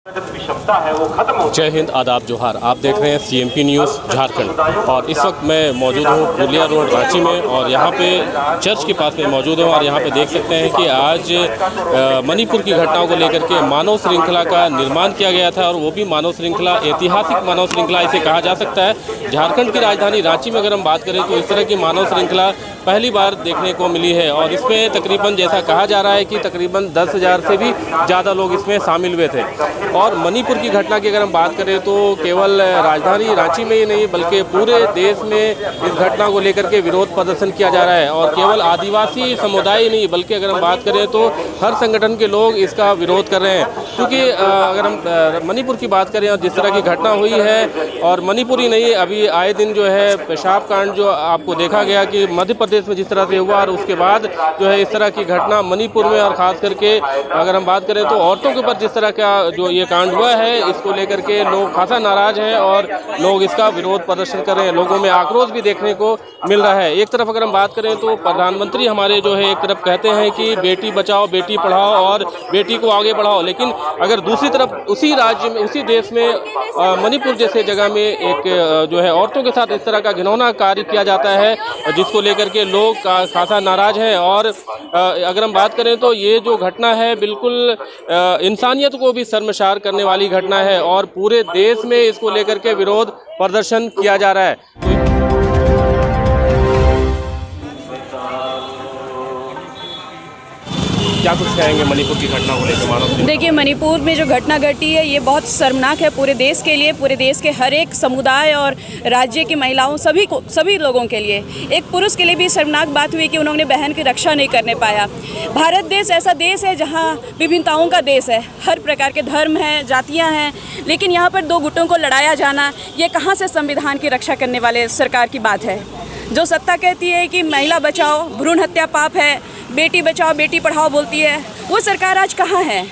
विषमता है वो खत्म हो। जय हिंद, आदाब, जोहार। आप देख रहे हैं CMP न्यूज़ झारखंड और इस वक्त मैं मौजूद हूँ पुलिया रोड रांची में और यहाँ पे चर्च के पास में मौजूद हूँ और यहाँ पे देख सकते हैं कि आज मणिपुर की घटनाओं को लेकर के मानव श्रृंखला का निर्माण किया गया था और वो भी मानव श्रृंखला, ऐतिहासिक मानव श्रृंखला इसे कहा जा सकता है। झारखंड की राजधानी रांची में अगर हम बात करें तो इस तरह की मानव श्रृंखला पहली बार देखने को मिली है और इसमें तकरीबन जैसा कहा जा रहा है कि तकरीबन 10,000 से भी ज़्यादा लोग इसमें शामिल हुए थे। और मणिपुर की घटना की अगर हम बात करें तो केवल राजधानी रांची में ही नहीं बल्कि पूरे देश में इस घटना को लेकर के विरोध प्रदर्शन किया जा रहा है और केवल आदिवासी समुदाय ही नहीं बल्कि अगर हम बात करें तो हर संगठन के लोग इसका विरोध कर रहे हैं। क्योंकि अगर हम मणिपुर की बात करें और जिस तरह की घटना हुई है और मणिपुर ही नहीं, अभी आए दिन जो है पेशाब कांड जो आपको देखा गया कि मध्य प्रदेश में जिस तरह से हुआ और उसके बाद जो है इस तरह की घटना मणिपुर में और ख़ास करके अगर हम बात करें तो औरतों के ऊपर जिस तरह का जो ये कांड हुआ है इसको लेकर के लोग खासा नाराज हैं और लोग इसका विरोध प्रदर्शन कर रहे हैं। लोगों में आक्रोश भी देखने को मिल रहा है। एक तरफ अगर हम बात करें तो प्रधानमंत्री हमारे जो है एक तरफ कहते हैं कि बेटी बचाओ बेटी पढ़ाओ और बेटी को आगे बढ़ाओ, लेकिन अगर दूसरी तरफ उसी राज्य में उसी देश में मणिपुर जैसे जगह में एक जो है औरतों के साथ इस तरह का घिनौना कार्य किया जाता है जिसको लेकर के लोग खासा नाराज हैं। और अगर हम बात करें तो ये जो घटना है बिल्कुल इंसानियत को भी शर्मसार करने वाली घटना है और पूरे देश में इसको लेकर के विरोध प्रदर्शन किया जा रहा है। क्या कुछ कहेंगे मणिपुर की घटना को लेकर मानव? देखिए, मणिपुर में जो घटना घटी है ये बहुत शर्मनाक है पूरे देश के लिए, पूरे देश के हर एक समुदाय और राज्य की महिलाओं सभी लोगों के लिए। एक पुरुष के लिए भी शर्मनाक बात हुई कि उन्होंने बहन की रक्षा नहीं करने पाया। भारत देश ऐसा देश है जहाँ विभिन्नताओं का देश है, हर प्रकार के धर्म हैं, जातियाँ हैं, लेकिन यहाँ पर दो गुटों को लड़ाया जाना ये कहाँ से संविधान की रक्षा करने वाले सरकार की बात है। जो सत्ता कहती है कि महिला बचाओ, भ्रूण हत्या पाप है, बेटी बचाओ बेटी पढ़ाओ बोलती है, वो सरकार आज कहाँ है?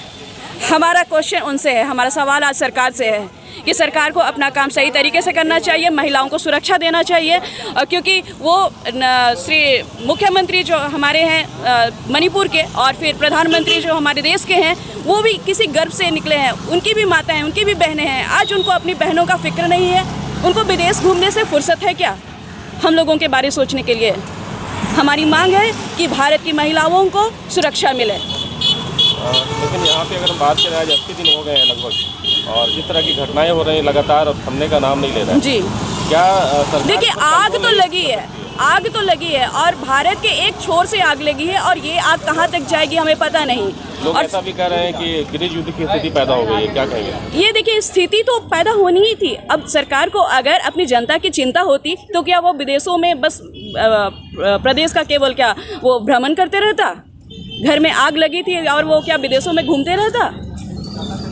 हमारा क्वेश्चन उनसे है, हमारा सवाल आज सरकार से है कि सरकार को अपना काम सही तरीके से करना चाहिए, महिलाओं को सुरक्षा देना चाहिए। और क्योंकि वो श्री मुख्यमंत्री जो हमारे हैं मणिपुर के और फिर प्रधानमंत्री जो हमारे देश के हैं वो भी किसी गर्भ से निकले हैं, उनकी भी माताएँ हैं, उनकी भी बहनें हैं। आज उनको अपनी बहनों का फिक्र नहीं है, उनको विदेश घूमने से फुर्सत है क्या हम लोगों के बारे सोचने के लिए? हमारी मांग है कि भारत की महिलाओं को सुरक्षा मिले। लेकिन यहाँ पे अगर हम बात करें आज 80 दिन हो गए हैं लगभग और जिस तरह की घटनाएं हो रही हैं लगातार और थमने का नाम नहीं ले रहा है। जी, क्या देखिए, आग तो लगी है और भारत के एक छोर से आग लगी है और ये आग कहाँ तक जाएगी हमें पता नहीं। लोग ऐसा भी कह रहे हैं कि गृह युद्ध की स्थिति पैदा हो गई है, क्या कहेंगे? ये देखिए, स्थिति तो पैदा होनी ही थी। अब सरकार को अगर अपनी जनता की चिंता होती तो क्या वो विदेशों में बस प्रदेश का केवल क्या वो भ्रमण करते रहता? घर में आग लगी थी और वो क्या विदेशों में घूमते रहता?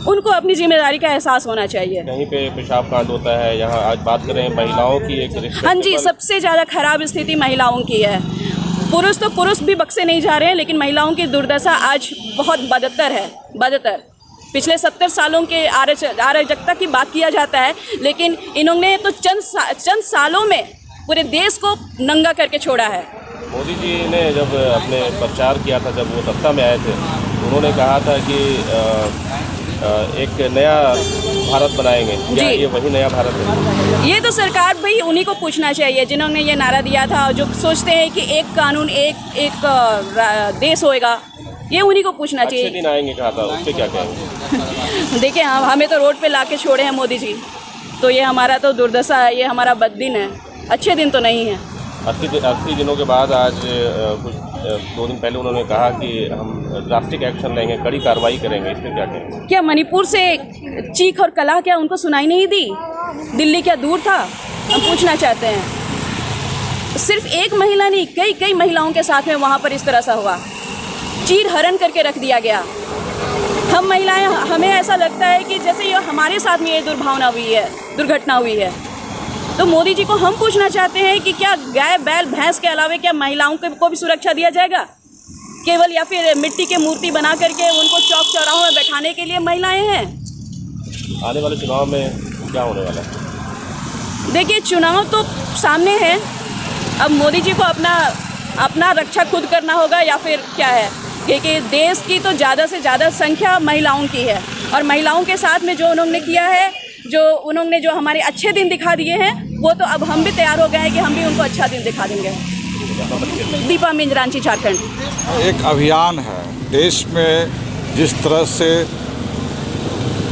उनको अपनी जिम्मेदारी का एहसास होना चाहिए। कहीं पे पेशाब कांड होता है, यहाँ आज बात करें महिलाओं की एक। हाँ जी, सबसे ज़्यादा खराब स्थिति महिलाओं की है। पुरुष भी बक्से नहीं जा रहे हैं, लेकिन महिलाओं की दुर्दशा आज बहुत बदतर। पिछले 70 सालों के अराजकता की बात किया जाता है, लेकिन इन्होंने तो चंद सालों में पूरे देश को नंगा करके छोड़ा है। मोदी जी ने जब अपने प्रचार किया था, जब वो सत्ता में आए थे, उन्होंने कहा था कि एक नया भारत बनाएंगे। क्या ये वही नया भारत है? ये तो सरकार भाई उन्हीं को पूछना चाहिए जिन्होंने ये नारा दिया था, जो सोचते हैं कि एक कानून एक देश होएगा। ये उन्हीं को पूछना चाहिए। अच्छे दिन आएंगे कहा था, उस पर क्या कहेंगे? देखिए, हमें तो रोड पे लाके छोड़े हैं मोदी जी, तो ये हमारा तो दुर्दशा है, ये हमारा बददिन है, अच्छे दिन तो नहीं है। 80 दिनों के बाद आज कुछ 2 दिन पहले उन्होंने कहा कि हम ड्रास्टिक एक्शन लेंगे, कड़ी कार्रवाई करेंगे, इस पर क्या कहेंगे? क्या मणिपुर से चीख और कला क्या उनको सुनाई नहीं दी? दिल्ली क्या दूर था? हम पूछना चाहते हैं। सिर्फ एक महिला नहीं, कई महिलाओं के साथ में वहाँ पर इस तरह सा हुआ, चीर हरण करके रख दिया गया। हम महिलाएं, हमें ऐसा लगता है कि जैसे ये हमारे साथ में ये दुर्घटना हुई है। तो मोदी जी को हम पूछना चाहते हैं कि क्या गाय बैल भैंस के अलावा क्या महिलाओं को भी सुरक्षा दिया जाएगा? केवल या फिर मिट्टी की मूर्ति बना करके उनको चौक चौराहों में बैठाने के लिए महिलाएं हैं? आने वाले चुनाव में क्या होने वाला है? देखिए, चुनाव तो सामने है, अब मोदी जी को अपना रक्षा खुद करना होगा या फिर क्या है। क्योंकि देश की तो ज़्यादा से ज़्यादा संख्या महिलाओं की है और महिलाओं के साथ में जो उन्होंने किया है, जो हमारे अच्छे दिन दिखा दिए हैं, वो तो अब हम भी तैयार हो गए हैं कि हम भी उनको अच्छा दिन दिखा देंगे। दीपा मिंज, रांची, झारखंड। एक अभियान है देश में, जिस तरह से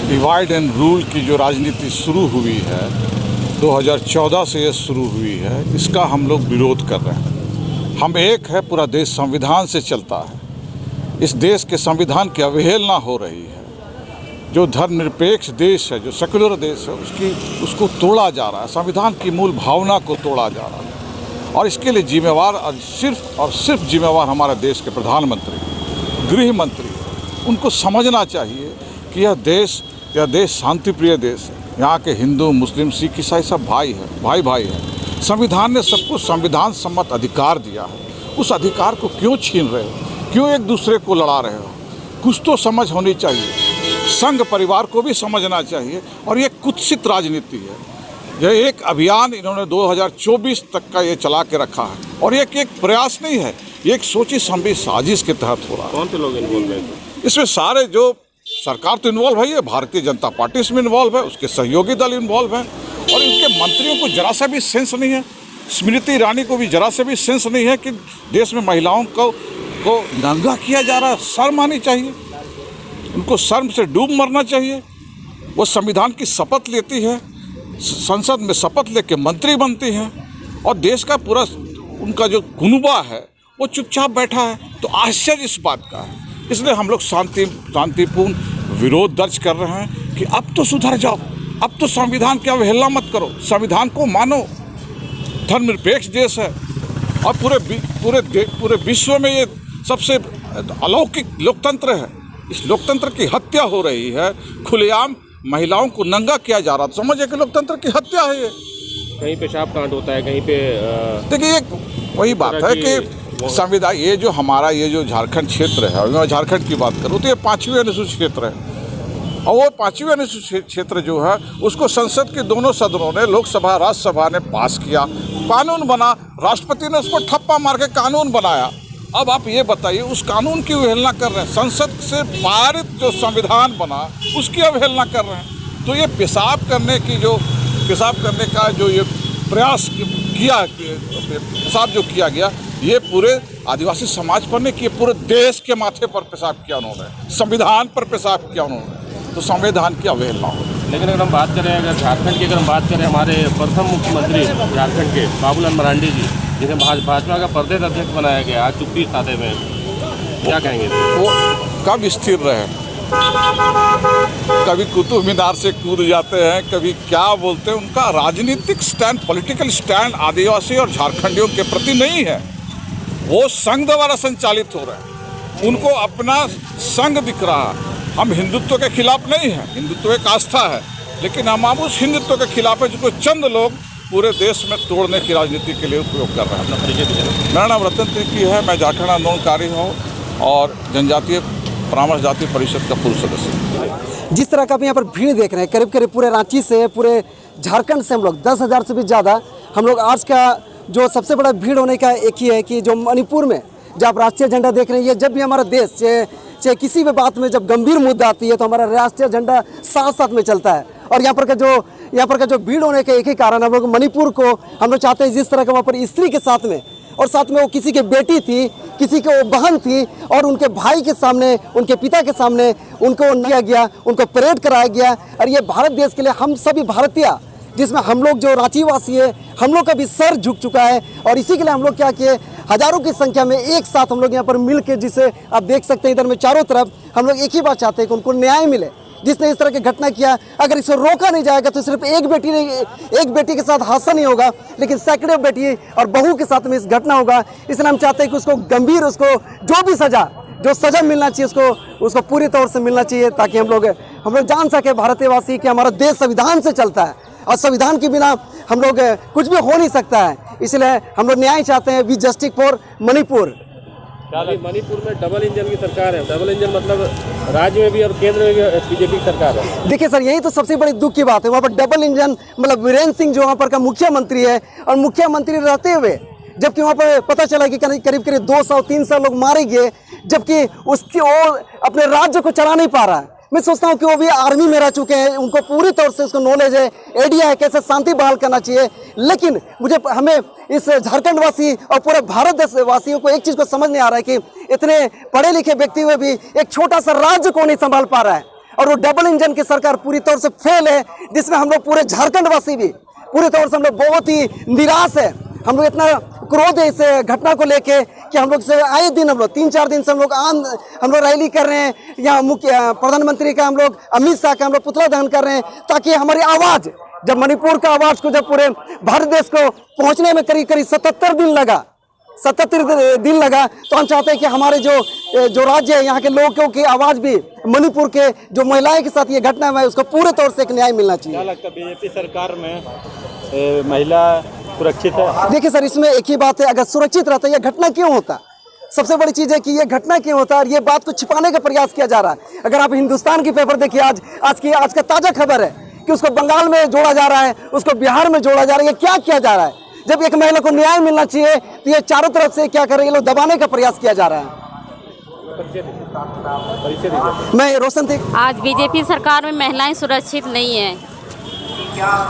डिवाइड एंड रूल की जो राजनीति शुरू हुई है 2014 से ये शुरू हुई है, इसका हम लोग विरोध कर रहे हैं। हम एक है, पूरा देश संविधान से चलता है। इस देश के संविधान की अवहेलना हो रही है। जो धर्मनिरपेक्ष देश है, जो सेकुलर देश है, उसको तोड़ा जा रहा है। संविधान की मूल भावना को तोड़ा जा रहा है और इसके लिए जिम्मेवार और सिर्फ जिम्मेवार हमारे देश के प्रधानमंत्री, गृह मंत्री। उनको समझना चाहिए कि यह देश शांति प्रिय देश है। यहाँ के हिंदू, मुस्लिम, सिख, ईसाई सब भाई है। संविधान ने सबको संविधान सम्मत अधिकार दिया है। उस अधिकार को क्यों छीन रहे हो? क्यों एक दूसरे को लड़ा रहे हो? कुछ तो समझ होनी चाहिए। संघ परिवार को भी समझना चाहिए। और ये कुत्सित राजनीति है। यह एक अभियान इन्होंने 2024 तक का ये चला के रखा है और ये एक प्रयास नहीं है, ये एक सोची समझी साजिश के तहत हो रहा है। कौन से लोग इन्वॉल्व हैं इसमें? सारे जो सरकार तो इन्वॉल्व है, भारतीय जनता पार्टी इसमें इन्वॉल्व है, उसके सहयोगी दल इन्वॉल्व हैं और इनके मंत्रियों को जरा सा भी सेंस नहीं है। स्मृति ईरानी को भी जरा से भी सेंस नहीं है कि देश में महिलाओं को नंगा किया जा रहा है। शर्म आनी चाहिए, उनको शर्म से डूब मरना चाहिए। वो संविधान की शपथ लेती है, संसद में शपथ लेके मंत्री बनती हैं और देश का पूरा उनका जो कुनबा है वो चुपचाप बैठा है। तो आश्चर्य इस बात का है। इसलिए हम लोग शांतिपूर्ण विरोध दर्ज कर रहे हैं कि अब तो सुधर जाओ, अब तो संविधान की अवहेलना मत करो, संविधान को मानो। धर्मनिरपेक्ष देश है और पूरे विश्व में ये सबसे अलौकिक लोकतंत्र है। इस लोकतंत्र की हत्या हो रही है, खुलेआम महिलाओं को नंगा किया जा रहा है। समझिए कि लोकतंत्र की हत्या है ये। कहीं पेशाब कांड होता है, कहीं पे देखिए वही बात है कि संविधान ये जो झारखंड क्षेत्र है, मैं झारखंड की बात करूँ तो ये 5वीं अनुसूचित क्षेत्र है और वो 5वीं अनुसूचित क्षेत्र जो है उसको संसद के दोनों सदनों ने, लोकसभा राज्यसभा ने पास किया, कानून बना। राष्ट्रपति ने उसको ठप्पा मार के कानून बनाया। अब आप ये बताइए, उस कानून की अवहेलना कर रहे हैं। संसद से पारित जो संविधान बना उसकी अवहेलना कर रहे हैं। तो ये पेशाब करने का जो ये प्रयास किया, पेशाब जो किया गया, ये पूरे आदिवासी समाज पर नहीं किए, पूरे देश के माथे पर पेशाब किया उन्होंने, संविधान पर पेशाब किया उन्होंने। तो संविधान की अवहेलना हो। लेकिन अगर हम बात करें, झारखंड की बात करें, हमारे प्रथम मुख्यमंत्री झारखंड के बाबूलाल मरांडी जी, जिन्हें भाजपा का प्रदेश अध्यक्ष बनाया गया आज चुप्पी साधे में, क्या कहेंगे? वो कब स्थिर रहे? कभी कुतुब मीनार से कूद जाते हैं, कभी क्या बोलते हैं। उनका राजनीतिक स्टैंड, पॉलिटिकल स्टैंड आदिवासी और झारखंडियों के प्रति नहीं है। वो संघ द्वारा संचालित हो रहे हैं, उनको अपना संघ दिख रहा है। हम हिंदुत्व के खिलाफ नहीं हैं, हिंदुत्व एक आस्था है, लेकिन हम उस हिंदुत्व के खिलाफ है जिसको चंद लोग पूरे देश में तोड़ने की राजनीति के लिए उपयोग कर रहे हैं। मेरा नाम रतन तिर्की है, मैं झारखंड आंदोलनकारी हूँ और जनजातीय परामर्श जाति परिषद का पूर्व सदस्य। जिस तरह का आप यहाँ पर भीड़ देख रहे हैं, करीब करीब पूरे रांची से, पूरे झारखंड से हम लोग 10,000 से भी ज़्यादा हम लोग आज का जो सबसे बड़ा भीड़ होने का एक ही है कि जो मणिपुर में जब आप राष्ट्रीय झंडा देख रहे हैं, ये जब भी हमारा देश चाहे किसी भी बात में जब गंभीर मुद्दा आती है तो हमारा राष्ट्रीय झंडा साथ साथ में चलता है। और यहाँ पर का जो भीड़ होने का एक ही कारण, हम लोग मणिपुर को हम लोग चाहते हैं जिस तरह का वहाँ पर स्त्री के साथ में, और साथ में वो किसी की बेटी थी, किसी की वो बहन थी, और उनके भाई के सामने, उनके पिता के सामने उनको लिया गया, उनको परेड कराया गया। और ये भारत देश के लिए हम सभी भारतीय, जिसमें हम लोग जो रांची वासी है, हम लोग का भी सर झुक चुका है। और इसी के लिए हम लोग क्या किए, हजारों की संख्या में एक साथ हम लोग यहाँ पर मिल के, जिसे आप देख सकते हैं इधर में चारों तरफ, हम लोग एक ही बात चाहते हैं कि उनको न्याय मिले। जिसने इस तरह की घटना किया, अगर इसे रोका नहीं जाएगा तो सिर्फ एक बेटी के साथ हादसा नहीं होगा, लेकिन सैकड़ों बेटी और बहू के साथ में इस घटना होगा। इसलिए हम चाहते हैं कि उसको गंभीर, उसको जो भी सजा मिलना चाहिए उसको पूरी तौर से मिलना चाहिए, ताकि हम लोग जान सके भारतवासी कि हमारा देश संविधान से चलता है और संविधान के बिना हम लोग कुछ भी हो नहीं सकता है। इसलिए हम लोग न्याय चाहते हैं। We justice for Manipur. Manipur में डबल इंजन की सरकार है। डबल इंजन मतलब राज्य में भी और केंद्र में भी बीजेपी की सरकार है। देखिए सर, यही तो सबसे बड़ी दुख की बात है। वहाँ पर डबल इंजन मतलब वीरेंद्र सिंह जो वहाँ पर का मुख्यमंत्री है, और मुख्यमंत्री रहते हुए जबकि वहाँ पर पता चला कि करीब 200-300 लोग मारे गए, जबकि उसकी वो अपने राज्य को चला नहीं पा रहा है। मैं सोचता हूँ कि वो भी आर्मी में रह चुके हैं, उनको पूरी तौर से उसको नॉलेज है, आइडिया है कैसे शांति बहाल करना चाहिए। लेकिन हमें इस झारखंड वासी और पूरे भारत देश वासियों को एक चीज़ को समझ नहीं आ रहा है कि इतने पढ़े लिखे व्यक्ति हुए भी एक छोटा सा राज्य को नहीं संभाल पा रहा है, और वो डबल इंजन की सरकार पूरी तौर से फेल है, जिसमें हम लोग पूरे झारखंड वासी भी पूरी तौर से हम लोग बहुत ही निराश है। हम लोग इतना क्रोध है इस घटना को लेके कि हम लोग से आए दिन हम लोग 3-4 दिन से हम लोग रैली कर रहे हैं, यहाँ प्रधानमंत्री का हम लोग अमित शाह का हम लोग पुतला दहन कर रहे हैं, ताकि हमारी आवाज़, जब मणिपुर का आवाज़ को जब पूरे भारत देश को पहुँचने में करीब 77 दिन लगा, 77 दिन लगा, तो हम चाहते हैं कि हमारे जो राज्य है, यहाँ के लोगों की आवाज़ भी, मणिपुर के जो महिलाएं के साथ ये घटना हुआ है उसको पूरे तौर से एक न्याय मिलना चाहिए। क्या लगता है बीजेपी सरकार में महिला सुरक्षित है? देखिए सर, इसमें एक ही बात है, अगर सुरक्षित रहता ये घटना क्यों होता? सबसे बड़ी चीज़ है कि ये घटना क्यों होता है, और ये बात को छिपाने का प्रयास किया जा रहा है। अगर आप हिंदुस्तान की पेपर देखिए, आज का ताज़ा खबर है कि उसको बंगाल में जोड़ा जा रहा है, उसको बिहार में जोड़ा जा रहा है। ये क्या किया जा रहा है? जब एक महिला को न्याय मिलना चाहिए तो ये चारों तरफ से क्या कर रहे हैं, ये लोग दबाने का प्रयास किया जा रहा है। मैं रोशन थे। आज बीजेपी सरकार में महिलाएं सुरक्षित नहीं है,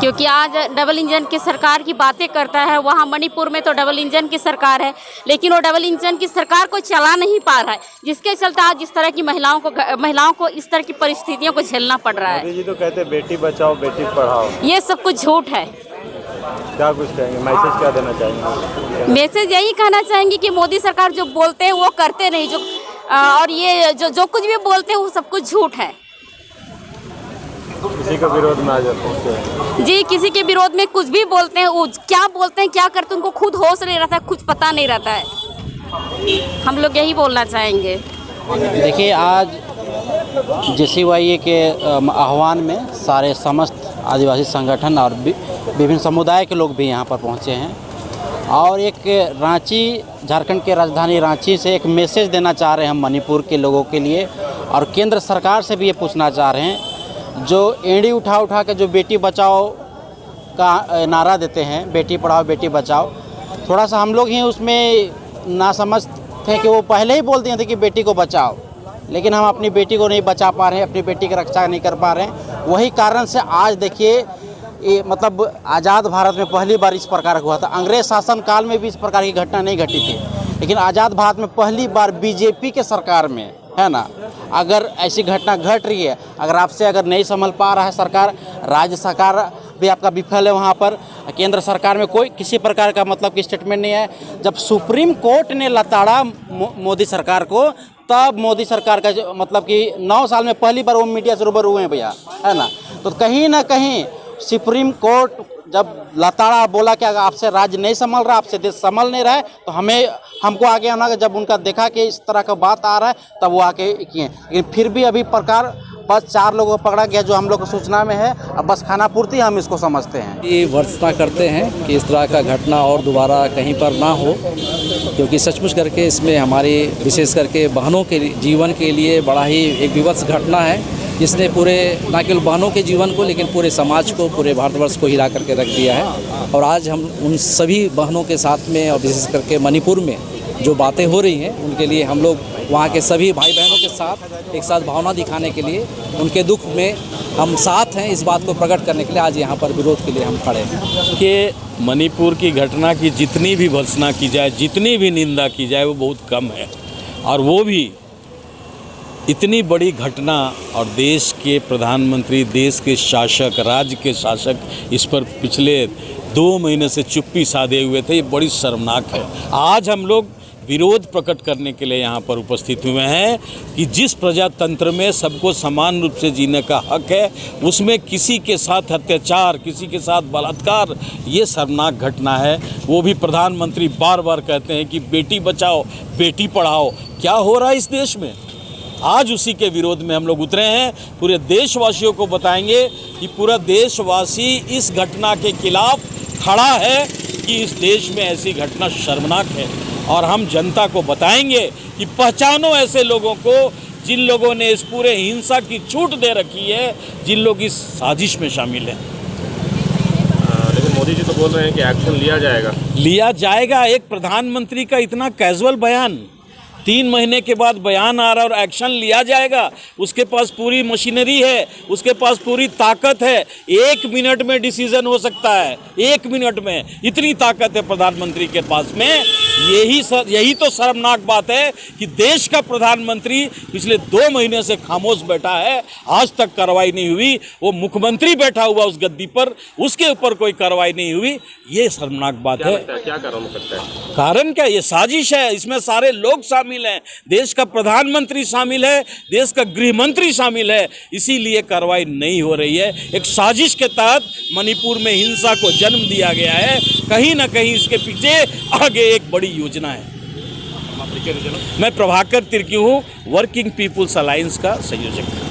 क्योंकि आज डबल इंजन की सरकार की बातें करता है। वहाँ मणिपुर में तो डबल इंजन की सरकार है, लेकिन वो डबल इंजन की सरकार को चला नहीं पा रहा है, जिसके चलते आज इस तरह की महिलाओं को इस तरह की परिस्थितियों को झेलना पड़ रहा है। मोदी जी तो कहते हैं बेटी बचाओ बेटी पढ़ाओ, ये सब कुछ झूठ है। क्या कुछ कहेंगे, मैसेज क्या देना चाहेंगे? मैसेज यही कहना चाहेंगे कि मोदी सरकार जो बोलते हैं वो करते नहीं, और ये जो कुछ भी बोलते हैं वो सब कुछ झूठ है। किसी के विरोध में आ जाते हैं जी, किसी के विरोध में कुछ भी बोलते हैं, वो क्या बोलते हैं क्या करते हैं उनको खुद होश नहीं रहता है, कुछ पता नहीं रहता है। हम लोग यही बोलना चाहेंगे। देखिए, आज JCYA के आह्वान में सारे समस्त आदिवासी संगठन और विभिन्न समुदाय के लोग भी यहाँ पर पहुँचे हैं, और एक रांची, झारखंड के राजधानी रांची से एक मैसेज देना चाह रहे हैं हम मणिपुर के लोगों के लिए, और केंद्र सरकार से भी ये पूछना चाह रहे हैं, जो एड़ी उठा के जो बेटी बचाओ का नारा देते हैं, बेटी पढ़ाओ बेटी बचाओ, थोड़ा सा हम लोग ही उसमें नासमझ थे कि वो पहले ही बोल दिए थे कि बेटी को बचाओ, लेकिन हम अपनी बेटी को नहीं बचा पा रहे हैं, अपनी बेटी की रक्षा नहीं कर पा रहे हैं। वही कारण से आज देखिए, ये मतलब आज़ाद भारत में पहली बार इस प्रकार हुआ था। अंग्रेज शासन काल में भी इस प्रकार की घटना नहीं घटी थी, लेकिन आज़ाद भारत में पहली बार बीजेपी के सरकार में, है ना, अगर ऐसी घटना घट रही है, अगर नहीं संभल पा रहा है सरकार, राज्य सरकार भी आपका विफल है, वहाँ पर केंद्र सरकार में कोई किसी प्रकार का मतलब कि स्टेटमेंट नहीं है। जब सुप्रीम कोर्ट ने लताड़ा मोदी सरकार को, तब मोदी सरकार का मतलब कि 9 साल में पहली बार वो मीडिया से रूबरू हुए हैं भैया, है ना। तो कहीं ना कहीं सुप्रीम कोर्ट जब लताड़ा बोला कि अगर आपसे राज्य नहीं संभल रहा, आपसे देश संभल नहीं रहा है, तो हमको आगे आना, जब उनका देखा कि इस तरह का बात आ रहा है, तब वो आके किए। लेकिन फिर भी अभी प्रकार बस 4 लोगों को पकड़ा गया जो हम लोग को सूचना में है, अब बस खाना पूर्ति हम इसको समझते हैं। ये वर्षना करते हैं कि इस तरह का घटना और दोबारा कहीं पर ना हो, क्योंकि सचमुच करके इसमें हमारी विशेष करके बहनों के जीवन के लिए बड़ा ही एक विवश घटना है, जिसने पूरे न केवल बहनों के जीवन को लेकिन पूरे समाज को, पूरे भारतवर्ष को हिला करके रख दिया है। और आज हम उन सभी बहनों के साथ में, और विशेष करके मणिपुर में जो बातें हो रही हैं, उनके लिए हम लोग वहाँ के सभी भाई बहनों के साथ एक साथ भावना दिखाने के लिए, उनके दुख में हम साथ हैं, इस बात को प्रकट करने के लिए आज यहाँ पर विरोध के लिए हम खड़े हैं। कि मणिपुर की घटना की जितनी भी भर्त्सना की जाए, जितनी भी निंदा की जाए, वो बहुत कम है। और वो भी इतनी बड़ी घटना, और देश के प्रधानमंत्री, देश के शासक, राज्य के शासक इस पर पिछले 2 महीने से चुप्पी साधे हुए थे। ये बड़ी शर्मनाक है। आज हम लोग विरोध प्रकट करने के लिए यहाँ पर उपस्थित हुए हैं कि जिस प्रजातंत्र में सबको समान रूप से जीने का हक है, उसमें किसी के साथ अत्याचार, किसी के साथ बलात्कार, ये शर्मनाक घटना है। वो भी प्रधानमंत्री बार बार कहते हैं कि बेटी बचाओ बेटी पढ़ाओ। क्या हो रहा है इस देश में? आज उसी के विरोध में हम लोग उतरे हैं। पूरे देशवासियों को बताएंगे कि पूरा देशवासी इस घटना के खिलाफ खड़ा है कि इस देश में ऐसी घटना शर्मनाक है। और हम जनता को बताएंगे कि पहचानो ऐसे लोगों को जिन लोगों ने इस पूरे हिंसा की छूट दे रखी है, जिन लोग इस साजिश में शामिल हैं। लेकिन मोदी जी तो बोल रहे हैं कि एक्शन लिया जाएगा। एक प्रधानमंत्री का इतना कैजुअल बयान, 3 महीने के बाद बयान आ रहा है और एक्शन लिया जाएगा। उसके पास पूरी मशीनरी है, उसके पास पूरी ताकत है। 1 मिनट में डिसीजन हो सकता है, 1 मिनट में, इतनी ताकत है प्रधानमंत्री के पास में। यही तो शर्मनाक बात है कि देश का प्रधानमंत्री पिछले 2 महीने से खामोश बैठा है, आज तक कार्रवाई नहीं हुई। वो मुख्यमंत्री बैठा हुआ उस गद्दी पर, उसके ऊपर कोई कार्रवाई नहीं हुई। ये शर्मनाक बात है। क्या कारण हो सकता है? कारण क्या, ये साजिश है, इसमें सारे लोग शामिल हैं। देश का प्रधानमंत्री शामिल है, देश का गृह मंत्री शामिल है, इसीलिए कार्रवाई नहीं हो रही है। एक साजिश के तहत मणिपुर में हिंसा को जन्म दिया गया है। कहीं ना कहीं इसके पीछे आगे एक बड़ी योजना है। मैं प्रभाकर तिर्की हूँ, वर्किंग पीपुल्स अलायंस का संयोजक।